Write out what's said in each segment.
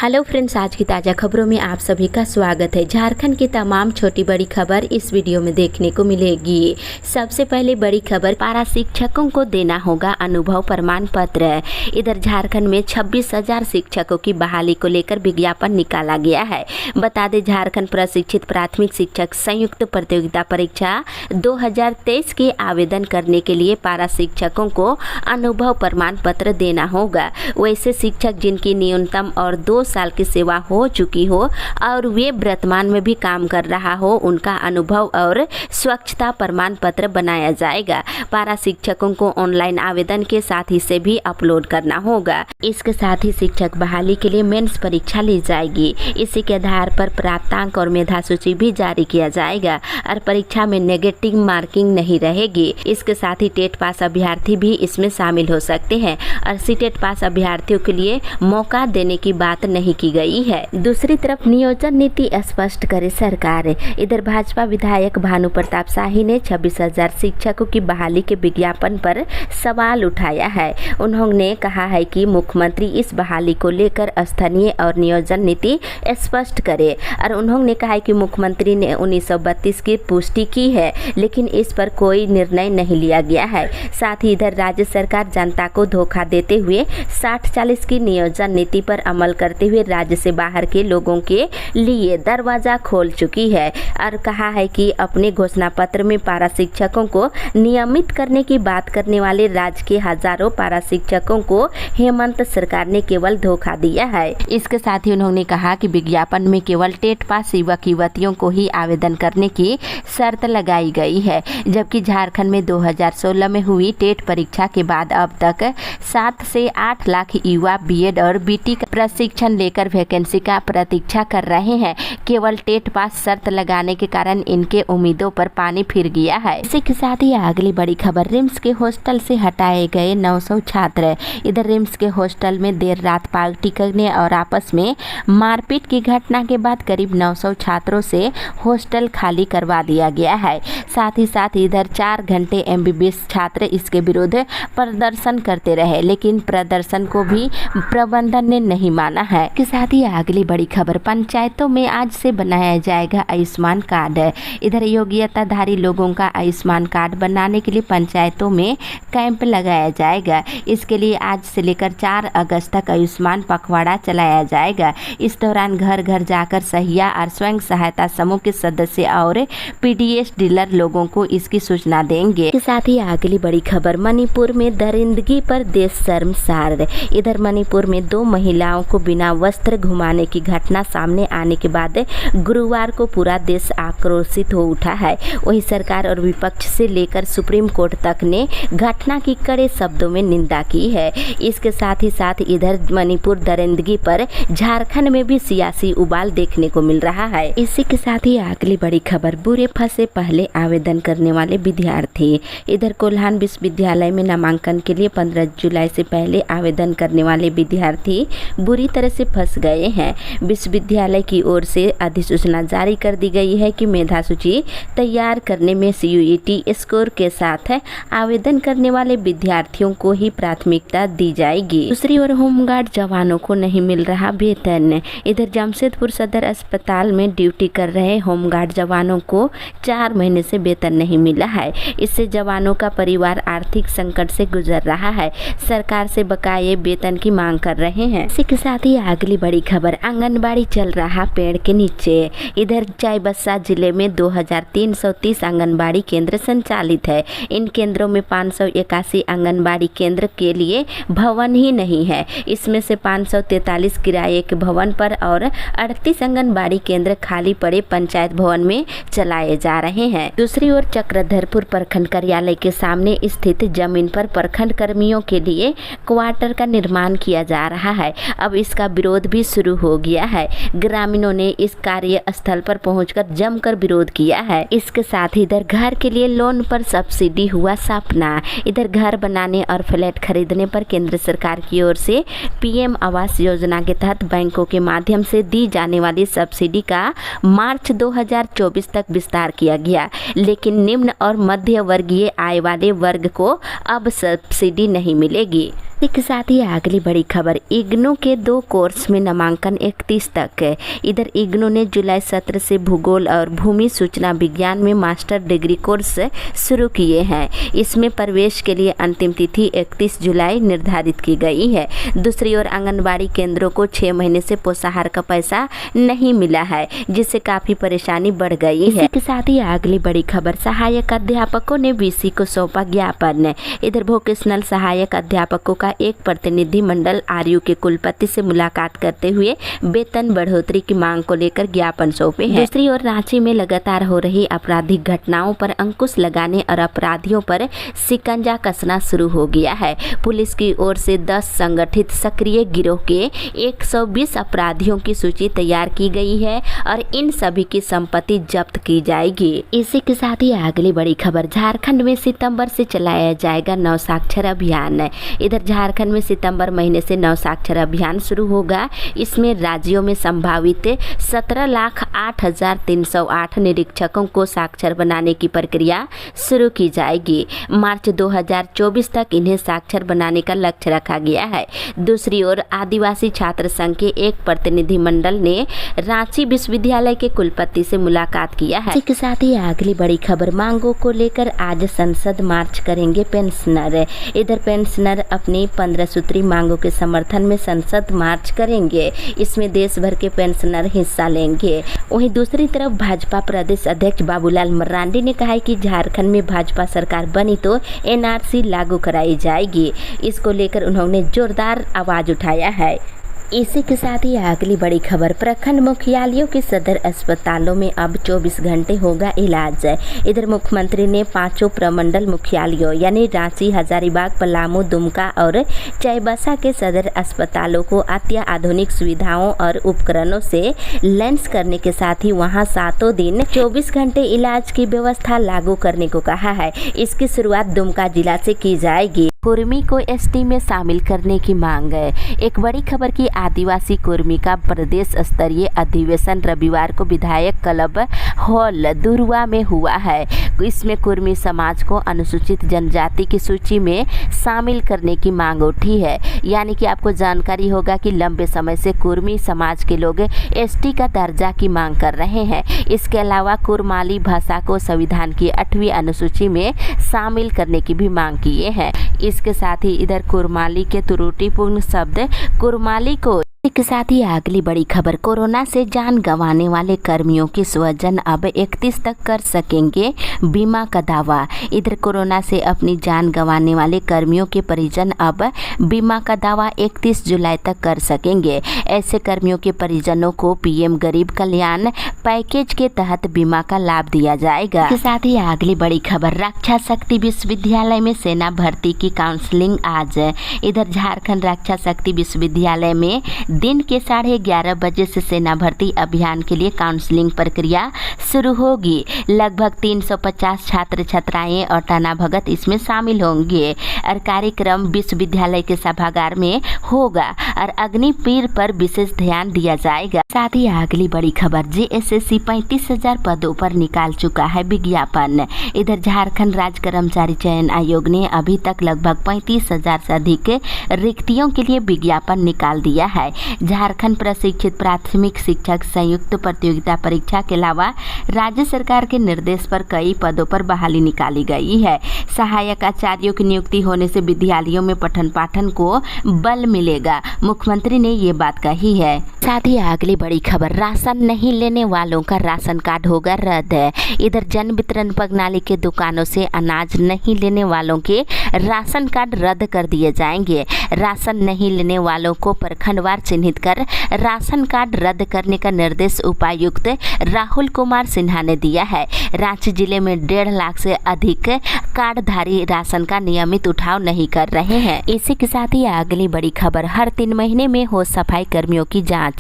Hello friends, आज की ताज़ा खबरों में आप सभी का स्वागत है। झारखंड की तमाम छोटी बड़ी खबर इस वीडियो में देखने को मिलेगी। सबसे पहले बड़ी खबर, पारा शिक्षकों को देना होगा अनुभव प्रमाण पत्र। इधर झारखंड में 26,000 शिक्षकों की बहाली को लेकर विज्ञापन निकाला गया है। बता दें, झारखंड प्रशिक्षित प्राथमिक शिक्षक संयुक्त प्रतियोगिता परीक्षा 2023 के आवेदन करने के लिए पारा शिक्षकों को अनुभव प्रमाण पत्र देना होगा। वैसे शिक्षक जिनकी न्यूनतम और 2 साल की सेवा हो चुकी हो और वे वर्तमान में भी काम कर रहा हो, उनका अनुभव और स्वच्छता प्रमाण पत्र बनाया जाएगा। पारा शिक्षकों को ऑनलाइन आवेदन के साथ ही से भी अपलोड करना होगा। इसके साथ ही शिक्षक बहाली के लिए मेंस परीक्षा ली जाएगी। इसी के आधार पर प्राप्तांक और मेधा सूची भी जारी किया जाएगा और परीक्षा में नेगेटिव मार्किंग नहीं रहेगी। इसके साथ ही टेट पास अभ्यर्थी भी इसमें शामिल हो सकते हैं और सीटेट पास अभ्यर्थियों के लिए मौका देने की बात नहीं की गई है। दूसरी तरफ नियोजन नीति स्पष्ट करे सरकार। इधर भाजपा विधायक भानु प्रताप शाही ने 26,000 शिक्षकों की बहाली के विज्ञापन पर सवाल उठाया है। उन्होंने कहा है कि मुख्यमंत्री इस बहाली को लेकर स्थानीय और नियोजन नीति स्पष्ट करे और उन्होंने कहा है कि मुख्यमंत्री ने 1932 की पुष्टि की है, लेकिन इस पर कोई निर्णय नहीं लिया गया है। साथ ही इधर राज्य सरकार जनता को धोखा देते हुए 60-40 की नियोजन नीति पर अमल करते हुए राज्य से बाहर के लोगों के लिए दरवाजा खोल चुकी है और कहा है कि अपने घोषणा पत्र में पारा शिक्षकों को नियमित करने की बात करने वाले राज्य के हजारों पारा शिक्षकों को हेमंत सरकार ने केवल धोखा दिया है। इसके साथ ही उन्होंने कहा कि विज्ञापन में केवल टेट पास युवक युवतियों को ही आवेदन करने की शर्त लगाई गई है, जबकि झारखंड में 2016 में हुई टेट परीक्षा के बाद अब तक 7 से 8 लाख युवा बीएड और बीटी का प्रशिक्षण लेकर वैकेंसी का प्रतीक्षा कर रहे हैं। केवल टेट पास शर्त लगाने के कारण इनके उम्मीदों पर पानी फिर गया है। इसी के साथ ही अगली बड़ी खबर, रिम्स के हॉस्टल से हटाए गए 900 छात्र। इधर रिम्स के हॉस्टल में देर रात पार्टी करने और आपस में मारपीट की घटना के बाद करीब 900 छात्रों से हॉस्टल खाली करवा दिया गया है। साथ ही इधर 4 घंटे एमबीबीएस छात्र इसके विरुद्ध प्रदर्शन करते रहे, लेकिन प्रदर्शन को भी प्रबंधन ने नहीं माना है। के साथ ही अगली बड़ी खबर, पंचायतों में आज से बनाया जाएगा आयुष्मान कार्ड। इधर योग्यताधारी लोगों का आयुष्मान कार्ड बनाने के लिए पंचायतों में कैंप लगाया जाएगा। इसके लिए आज से लेकर 4 अगस्त तक आयुष्मान पखवाड़ा चलाया जाएगा। इस दौरान घर घर जाकर सहिया और स्वयं सहायता समूह के सदस्य और पीडीएस डीलर लोगों को इसकी सूचना देंगे। के साथ ही अगली बड़ी खबर, मणिपुर में दरिंदगी पर देश शर्मसार। इधर मणिपुर में 2 महिलाओं को बिना वस्त्र घुमाने की घटना सामने आने के बाद गुरुवार को पूरा देश आक्रोशित हो उठा है। वही सरकार और विपक्ष से लेकर सुप्रीम कोर्ट तक ने घटना की कड़े शब्दों में निंदा की है। इसके साथ ही इधर मणिपुर दरिंदगी पर झारखंड में भी सियासी उबाल देखने को मिल रहा है। इसी के साथ ही अगली बड़ी खबर, बुरे फंसे पहले आवेदन करने वाले विद्यार्थी। इधर कोल्हान विश्वविद्यालय में नामांकन के लिए 15 जुलाई से पहले आवेदन करने वाले विद्यार्थी बुरी तरह से फंस गए हैं। विश्वविद्यालय की ओर से अधिसूचना जारी कर दी गई है कि मेधा सूची तैयार करने में सीयूईटी स्कोर के साथ आवेदन करने वाले विद्यार्थियों को ही प्राथमिकता दी जाएगी। दूसरी ओर होमगार्ड जवानों को नहीं मिल रहा वेतन। इधर जमशेदपुर सदर अस्पताल में ड्यूटी कर रहे होमगार्ड जवानों को 4 महीने से वेतन नहीं मिला है। इससे जवानों का परिवार आर्थिक संकट से गुजर रहा है। सरकार से बकाये वेतन की मांग कर रहे हैं। इसी के साथ ही अगली बड़ी खबर, आंगनबाड़ी चल रहा पेड़ के नीचे। इधर चाईबासा जिले में 2330 आंगनबाड़ी केंद्र संचालित है। इन केंद्रों में 581 आंगनबाड़ी केंद्र के लिए भवन ही नहीं है। इसमें से 543 किराए के भवन पर और 38 आंगनबाड़ी केंद्र खाली पड़े पंचायत भवन में चलाए जा रहे हैं। दूसरी ओर चक्रधरपुर प्रखंड कार्यालय के सामने स्थित जमीन पर प्रखंड कर्मियों के लिए क्वार्टर का निर्माण किया जा रहा है। अब इसका विरोध भी शुरू हो गया है। ग्रामीणों ने इस कार्यस्थल पर पहुंचकर जमकर विरोध किया है। इसके साथ ही इधर घर के लिए लोन पर सब्सिडी हुआ सपना। इधर घर बनाने और फ्लैट खरीदने पर केंद्र सरकार की ओर से पीएम आवास योजना के तहत बैंकों के माध्यम से दी जाने वाली सब्सिडी का मार्च 2024 तक विस्तार किया गया, लेकिन निम्न और मध्य वर्गीय आय वाले वर्ग को अब सब्सिडी नहीं मिलेगी। इसके साथ ही अगली बड़ी खबर, इग्नू के 2 कोर्स में नामांकन 31 तक है। इधर इग्नू ने जुलाई सत्र से भूगोल और भूमि सूचना विज्ञान में मास्टर डिग्री कोर्स शुरू किए हैं। इसमें प्रवेश के लिए अंतिम तिथि 31 जुलाई निर्धारित की गई है। दूसरी ओर आंगनबाड़ी केंद्रों को 6 महीने से पोषाहार का पैसा नहीं मिला है, जिससे काफी परेशानी बढ़ गई है। इसके साथ ही अगली बड़ी खबर, सहायक अध्यापकों ने वीसी को सौंपा ज्ञापन। इधर वोकेशनल सहायक अध्यापकों का एक प्रतिनिधिमंडल आरयू के कुलपति से मुलाकात करते हुए वेतन बढ़ोतरी की मांग को लेकर ज्ञापन सौंपे हैं। दूसरी ओर रांची में लगातार हो रही आपराधिक घटनाओं पर अंकुश लगाने और अपराधियों पर शिकंजा कसना शुरू हो गया है। पुलिस की ओर से 10 संगठित सक्रिय गिरोह के 120 अपराधियों की सूची तैयार की गई है और इन सभी की संपत्ति जब्त की जाएगी। इसी के साथ ही अगली बड़ी खबर, झारखंड में सितंबर से चलाया जाएगा नव साक्षर अभियान। इधर झारखंड में सितंबर महीने से नव साक्षर अभियान शुरू होगा। इसमें राज्यों में संभावित 17,08,308 निरीक्षकों को साक्षर बनाने की प्रक्रिया शुरू की जाएगी। मार्च 2024 तक इन्हें साक्षर बनाने का लक्ष्य रखा गया है। दूसरी ओर आदिवासी छात्र संघ के एक प्रतिनिधिमंडल ने रांची विश्वविद्यालय के कुलपति से मुलाकात किया है। इसके साथ ही अगली बड़ी खबर, मांगों को लेकर आज संसद मार्च करेंगे पेंशनर। इधर पेंशनर अपनी 15 सूत्री मांगों के समर्थन में संसद मार्च करेंगे। इसमें देश भर के पेंशनर हिस्सा लेंगे। वहीं दूसरी तरफ भाजपा प्रदेश अध्यक्ष बाबूलाल मरांडी ने कहा है कि झारखंड में भाजपा सरकार बनी तो एनआरसी लागू कराई जाएगी। इसको लेकर उन्होंने जोरदार आवाज उठाया है। इसी के साथ ही अगली बड़ी खबर, प्रखंड मुख्यालयों के सदर अस्पतालों में अब 24 घंटे होगा इलाज। इधर मुख्यमंत्री ने 5 प्रमंडल मुख्यालयों यानी रांची, हजारीबाग, पलामू, दुमका और चाईबासा के सदर अस्पतालों को अत्याधुनिक सुविधाओं और उपकरणों से लैस करने के साथ ही वहां 7 दिन 24 घंटे इलाज की व्यवस्था लागू करने को कहा है। इसकी शुरुआत दुमका जिला से की जाएगी। कुर्मी को एसटी में शामिल करने की मांग है। एक बड़ी खबर की आदिवासी कुर्मी का प्रदेश स्तरीय अधिवेशन रविवार को विधायक क्लब हॉल दुरुआ में हुआ है। इसमें कुर्मी समाज को अनुसूचित जनजाति की सूची में शामिल करने की मांग उठी है। यानी कि आपको जानकारी होगा कि लंबे समय से कुर्मी समाज के लोग एसटी का दर्जा की मांग कर रहे हैं। इसके अलावा कुरमाली भाषा को संविधान की 8वीं अनुसूची में शामिल करने की भी मांग किए हैं। इसके साथ ही इधर कुरमाली के त्रुटिपूर्ण शब्द कुरमाली को के साथ ही अगली बड़ी खबर, कोरोना से जान गंवाने वाले कर्मियों के स्वजन अब 31 तक कर सकेंगे बीमा का दावा। इधर कोरोना से अपनी जान गंवाने वाले कर्मियों के परिजन अब बीमा का दावा 31 जुलाई तक कर सकेंगे। ऐसे कर्मियों के परिजनों को पीएम गरीब कल्याण पैकेज के तहत बीमा का लाभ दिया जाएगा। इसके साथ ही अगली बड़ी खबर, रक्षा शक्ति विश्वविद्यालय में सेना भर्ती की काउंसलिंग आज। इधर झारखंड रक्षा शक्ति विश्वविद्यालय में दिन के 11:30 बजे से सेना भर्ती अभियान के लिए काउंसलिंग प्रक्रिया शुरू होगी। लगभग 350 छात्र छात्राएं और टाना भगत इसमें शामिल होंगे और कार्यक्रम विश्वविद्यालय के सभागार में होगा और अग्निपीर पर विशेष ध्यान दिया जाएगा। साथ ही अगली बड़ी खबर, जेएसएससी 35,000 पदों पर निकाल चुका है विज्ञापन। इधर झारखंड राज्य कर्मचारी चयन आयोग ने अभी तक लगभग 35,000 से अधिक रिक्तियों के लिए विज्ञापन निकाल दिया है। झारखंड प्रशिक्षित प्राथमिक शिक्षक संयुक्त प्रतियोगिता परीक्षा के अलावा राज्य सरकार के निर्देश पर कई पदों पर बहाली निकाली गई है। सहायक आचार्यों की नियुक्ति होने से विद्यालयों में पठन पाठन को बल मिलेगा, मुख्यमंत्री ने ये बात कही है। साथ ही अगली बड़ी खबर, राशन नहीं लेने वालों का राशन कार्ड होगा रद्द। इधर जन वितरण प्रणाली के दुकानों से अनाज नहीं लेने वालों के राशन कार्ड रद्द कर दिए जाएंगे। राशन नहीं लेने वालों को प्रखंडवार चिन्हित कर राशन कार्ड रद्द करने का निर्देश उपायुक्त राहुल कुमार सिन्हा ने दिया है। रांची जिले में 1.5 लाख से अधिक कार्डधारी राशन का नियमित उठाव नहीं कर रहे हैं। इसी के साथ ही अगली बड़ी खबर, हर 3 महीने में हो सफाई कर्मियों की जांच।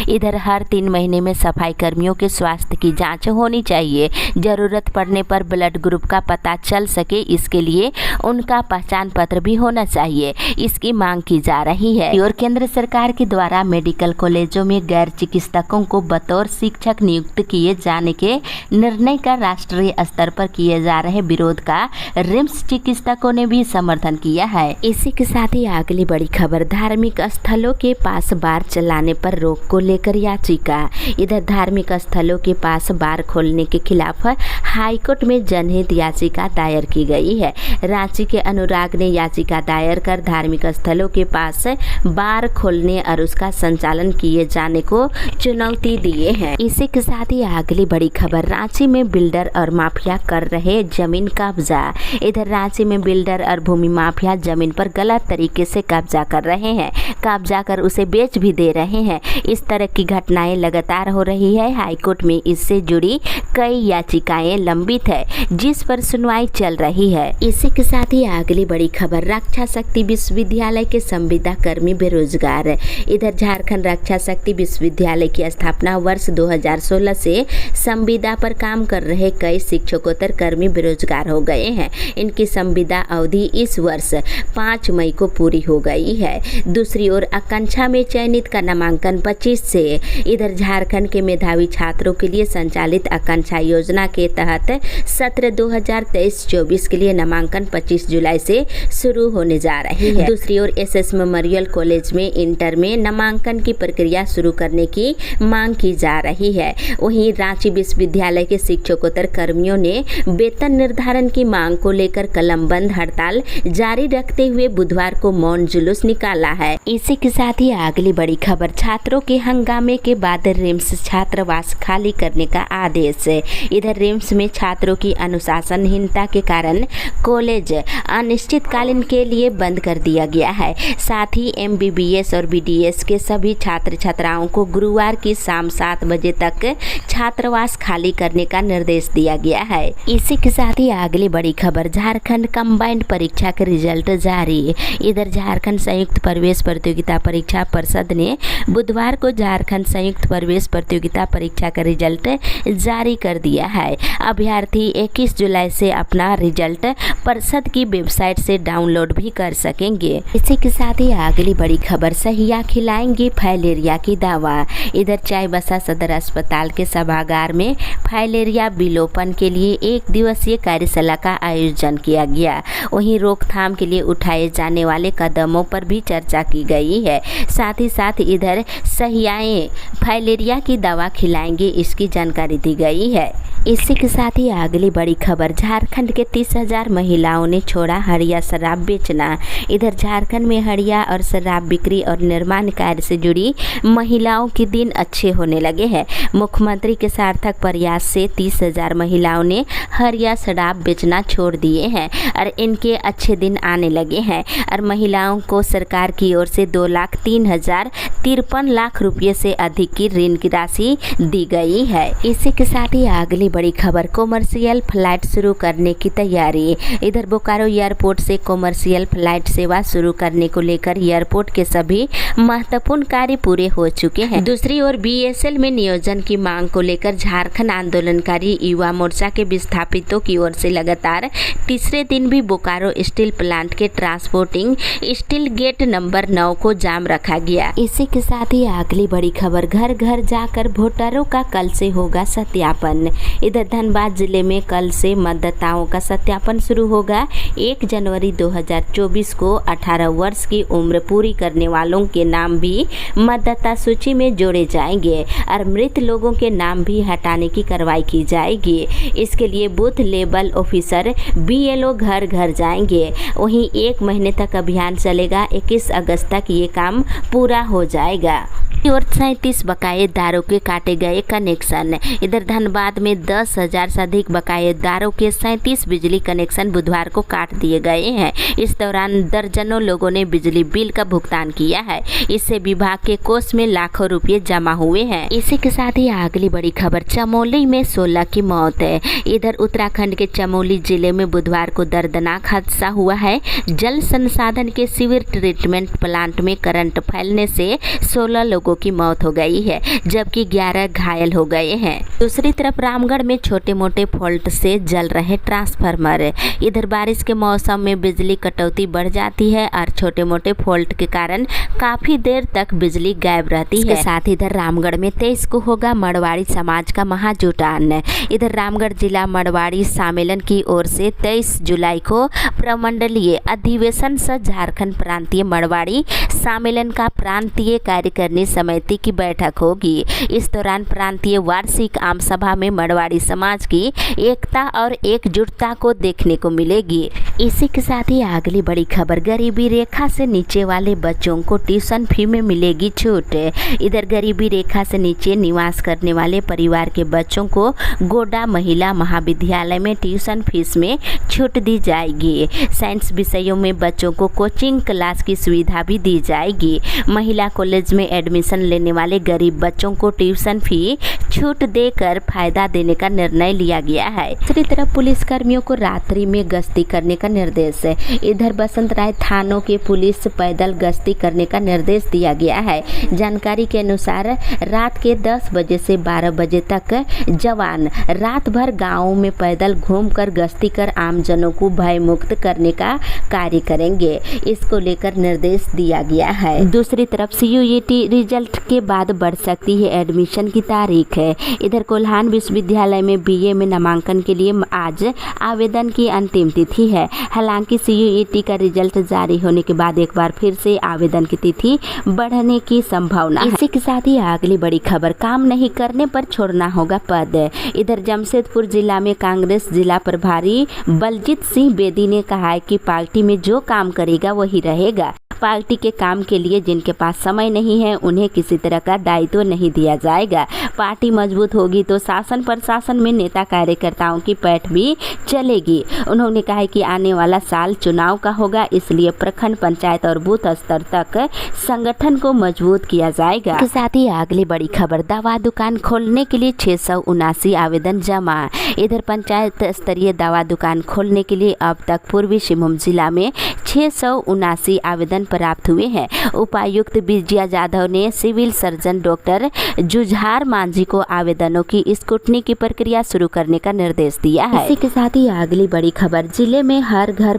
इधर इधर हर 3 महीने में सफाई कर्मियों के स्वास्थ्य की जांच होनी चाहिए। जरूरत पड़ने पर ब्लड ग्रुप का पता चल सके, इसके लिए उनका पहचान पत्र भी होना चाहिए, इसकी मांग की जा रही है। और केंद्र सरकार के द्वारा मेडिकल कॉलेजों में गैर चिकित्सकों को बतौर शिक्षक नियुक्त किए जाने के निर्णय का राष्ट्रीय स्तर पर किए जा रहे विरोध का रिम्स चिकित्सकों ने भी समर्थन किया है। इसी के साथ ही अगली बड़ी खबर, धार्मिक स्थलों के पास बार चलाने पर रोक को लेकर याचिका। इधर धार्मिक स्थलों के पास बार खोलने के खिलाफ हाईकोर्ट में जनहित याचिका दायर की गई है। रांची के अनुराग ने याचिका दायर कर धार्मिक स्थलों के पास बार खोलने और उसका संचालन किए जाने को चुनौती दिए हैं। इसी के साथ ही अगली बड़ी खबर, रांची में बिल्डर और माफिया कर रहे जमीन कब्जा। इधर रांची में बिल्डर और भूमि माफिया जमीन पर गलत तरीके से कब्जा कर रहे हैं, कब्जा कर उसे बेच भी दे रहे हैं। इस तरह की घटनाएं लगातार हो रही है। हाईकोर्ट में इससे जुड़ी कई याचिकाएं लंबित है, जिस पर सुनवाई चल रही है। इसी के साथ ही अगली बड़ी खबर, रक्षा शक्ति विश्वविद्यालय के संविदा कर्मी बेरोजगार। इधर झारखंड रक्षा शक्ति विश्वविद्यालय की स्थापना वर्ष 2016 से संविदा पर काम कर रहे कई शिक्षकोत्तर कर्मी बेरोजगार हो गए हैं। इनकी संविदा अवधि इस वर्ष 5 मई को पूरी हो गई है। दूसरी ओर आकांक्षा में चयनित का नामांकन 25 से। इधर झारखंड के मेधावी छात्रों के लिए संचालित आकांक्षा योजना के तहत सत्र 2023-24 के लिए नामांकन 25 जुलाई से शुरू होने जा रही है। दूसरी ओर एसएस मेमोरियल कॉलेज में इंटर में नामांकन की प्रक्रिया शुरू करने की मांग की जा रही है। वहीं रांची विश्वविद्यालय के शिक्षकोत्तर कर्मियों ने वेतन निर्धारण की मांग को लेकर कलमबंद हड़ताल जारी रखते हुए बुधवार को मौन जुलूस निकाला है। इसी के साथ ही अगली बड़ी खबर, छात्रों के हंगामे के बाद रिम्स छात्रावास खाली करने का आदेश। इधर रिम्स में छात्रों की अनुशासनहीनता के कारण कॉलेज अनिश्चितकालीन के लिए बंद कर दिया गया है। साथ ही MBBS और BDS के सभी छात्र छात्राओं को गुरुवार की शाम 7 बजे तक छात्रावास खाली करने का निर्देश दिया गया है। इसी के साथ ही अगली बड़ी खबर, झारखंड कंबाइंड परीक्षा के रिजल्ट जारी। इधर झारखंड संयुक्त प्रवेश प्रतियोगिता परीक्षा परिषद ने बुधवार को झारखंड संयुक्त प्रवेश प्रतियोगिता परीक्षा का रिजल्ट जारी कर दिया है। अभ्यर्थी 21 जुलाई से अपना रिजल्ट परिषद की वेबसाइट से डाउनलोड भी कर सकेंगे। इसी के साथ ही अगली बड़ी खबर, सहिया खिलाएंगे फाइलेरिया की दवा। इधर चाईबासा सदर अस्पताल के सभागार में फाइलेरिया विलोपन के लिए 1 दिवसीय कार्यशाला का आयोजन किया गया। वहीं रोकथाम के लिए उठाए जाने वाले कदमों पर भी चर्चा की गई है। साथ ही साथ इधर सहियाएं फाइलेरिया की दवा खिलाएंगे, इसकी जानकारी दी गई है। इसी के साथ ही अगली बड़ी खबर, झारखंड के 30,000 महिलाओं ने छोड़ा हड़िया शराब बेचना। इधर झारखंड में हड़िया और शराब बिक्री और निर्माण कार्य से जुड़ी महिलाओं के दिन अच्छे होने लगे हैं। मुख्यमंत्री के सार्थक प्रयास से 30,000 महिलाओं ने हड़िया शराब बेचना छोड़ दिए हैं और इनके अच्छे दिन आने लगे हैं और महिलाओं को सरकार की ओर से 2,03,053 लाख रुपये से अधिक की ऋण की राशि दी गई है। इसी के साथ ही अगली बड़ी खबर, कॉमर्शियल फ्लाइट शुरू करने की तैयारी। इधर बोकारो एयरपोर्ट से कॉमर्शियल फ्लाइट सेवा शुरू करने को लेकर एयरपोर्ट के सभी महत्वपूर्ण कार्य पूरे हो चुके हैं। दूसरी ओर BSL में नियोजन की मांग को लेकर झारखंड आंदोलनकारी युवा मोर्चा के विस्थापितों की ओर से लगातार तीसरे दिन भी बोकारो स्टील प्लांट के ट्रांसपोर्टिंग स्टील गेट नंबर 9 को जाम रखा गया। इसी के साथ ही अगली बड़ी खबर, घर घर जाकर वोटरों का कल से होगा सत्यापन। इधर धनबाद जिले में कल से मतदाताओं का सत्यापन शुरू होगा। 1 जनवरी 2024 को 18 वर्ष की उम्र पूरी करने वालों के नाम भी मतदाता सूची में जोड़े जाएंगे और मृत लोगों के नाम भी हटाने की कार्रवाई की जाएगी। इसके लिए बूथ लेवल ऑफिसर BLO घर घर जाएंगे। वहीं 1 महीने तक अभियान चलेगा। 21 अगस्त तक ये काम पूरा हो जाएगा। और 37 बकायेदारों के काटे गए कनेक्शन। इधर धनबाद में 10,000 से अधिक बकायेदारों के 37 बिजली कनेक्शन बुधवार को काट दिए गए हैं। इस दौरान दर्जनों लोगों ने बिजली बिल का भुगतान किया है। इससे विभाग के कोष में लाखों रुपए जमा हुए हैं। इसी के साथ ही अगली बड़ी खबर, चमोली में 16 की मौत है। इधर उत्तराखंड के चमोली जिले में बुधवार को दर्दनाक हादसा हुआ है। जल संसाधन के सीवर ट्रीटमेंट प्लांट में करंट फैलने से 16 लोगों की मौत हो गई है, जबकि 11 घायल हो गए हैं। दूसरी तरफ रामगढ़ में छोटे मोटे फॉल्ट से जल रहे ट्रांसफार्मर। इधर बारिश के मौसम में बिजली कटौती बढ़ जाती है और छोटे मोटे फॉल्ट के कारण काफी देर तक बिजली गायब रहती है। इसके साथ इधर रामगढ़ में 23 को होगा मड़वाड़ी समाज का महाजुटान। इधर रामगढ़ जिला मड़वाड़ी सम्मेलन की ओर से 23 जुलाई को प्रमंडलीय अधिवेशन सह झारखंड प्रांतीय मड़वाड़ी सम्मेलन का प्रांतीय कार्यकारिणी समिति की बैठक होगी। इस दौरान प्रांतीय वार्षिक आम सभा में मड़वाड़ी समाज की एकता और एकजुटता को देखने को मिलेगी। इसी के साथ ही अगली बड़ी खबर, गरीबी रेखा से नीचे वाले बच्चों को ट्यूशन फी में मिलेगी छूट। इधर गरीबी रेखा से नीचे निवास करने वाले परिवार के बच्चों को गोड्डा महिला महाविद्यालय में ट्यूशन फीस में छूट दी जाएगी। साइंस विषयों में बच्चों को कोचिंग क्लास की सुविधा भी दी जाएगी। महिला कॉलेज में एडमिशन लेने वाले गरीब बच्चों को ट्यूशन फी छूट देकर फायदा देने का निर्णय लिया गया है। दूसरी तरफ पुलिस कर्मियों को रात्रि में गश्ती करने का निर्देश है। इधर बसंत राय थानों के पुलिस पैदल गश्ती करने का निर्देश दिया गया है। जानकारी के अनुसार रात के 10 बजे से 12 बजे तक जवान रात भर गाँव में पैदल घूमकर गश्ती कर आमजनों को भय मुक्त करने का कार्य करेंगे। इसको लेकर निर्देश दिया गया है। दूसरी तरफ CUET रिजल्ट के बाद बढ़ सकती है एडमिशन की तारीख है। इधर कोल्हान विश्वविद्यालय में BA में नामांकन के लिए आज आवेदन की अंतिम तिथि है। हालांकि CUET का रिजल्ट जारी होने के बाद एक बार फिर से आवेदन की तिथि बढ़ने की संभावना है। इसी के साथ ही अगली बड़ी खबर, काम नहीं करने पर छोड़ना होगा पद। इधर जमशेदपुर जिला में कांग्रेस जिला प्रभारी बलजीत सिंह बेदी ने कहा है कि पार्टी में जो काम करेगा वही रहेगा। पार्टी के काम के लिए जिनके पास समय नहीं है उन्हें किसी तरह का दायित्व नहीं दिया जाएगा। पार्टी मजबूत होगी तो शासन प्रशासन में नेता कार्यकर्ताओं की पैठ भी चलेगी। उन्होंने कहा कि आने वाला साल चुनाव का होगा, इसलिए प्रखंड, पंचायत और बूथ स्तर तक संगठन को मजबूत किया जाएगा। इसके साथ ही अगली बड़ी खबर, दवा दुकान खोलने के लिए 679 आवेदन जमा। इधर पंचायत स्तरीय दवा दुकान खोलने के लिए अब तक पूर्वी सिंहभूम जिला में 679 आवेदन प्राप्त हुए हैं। उपायुक्त विजया यादव ने civil surgeon doctor Jujhar Manjhi को आवेदनों की स्क्रूटनी की प्रक्रिया शुरू करने का निर्देश दिया है। इसी के साथ ही अगली बड़ी खबर, जिले में हर घर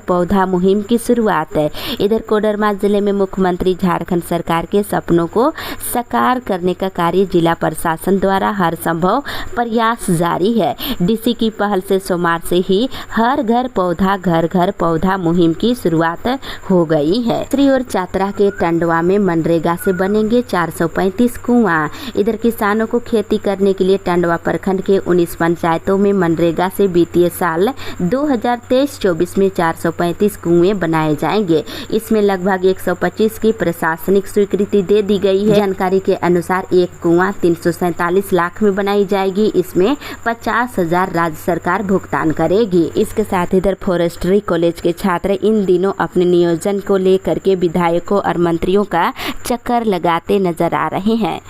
पौधा मुहिम की शुरुआत है। इधर कोडरमा जिले में मुख्यमंत्री झारखंड सरकार के सपनों को साकार करने का कार्य जिला प्रशासन द्वारा हर संभव प्रयास जारी है। DC की पहल से सोमवार से ही हर घर पौधा मुहिम की शुरुआत हो गई है। दूसरी ओर चतरा के टंडवा में मनरेगा से बनेंगे 435 कुआं। इधर किसानों को खेती करने के लिए टंडवा प्रखंड के 19 पंचायतों में मनरेगा से वित्तीय साल 2023-24 में 435 कुएं बनाए जाएंगे। इसमें लगभग 125 की प्रशासनिक स्वीकृति दे दी गई है। जानकारी के अनुसार एक कुआं 347 लाख में बनाई जाएगी। इसमें 50,000 राज्य सरकार भुगतान करेगी। इसके साथ इधर फॉरेस्ट्री कॉलेज के छात्र इन दिनों अपने नियोजन को लेकर के विधायकों और मंत्रियों का चक्कर लगाते नजर आ रहे हैं।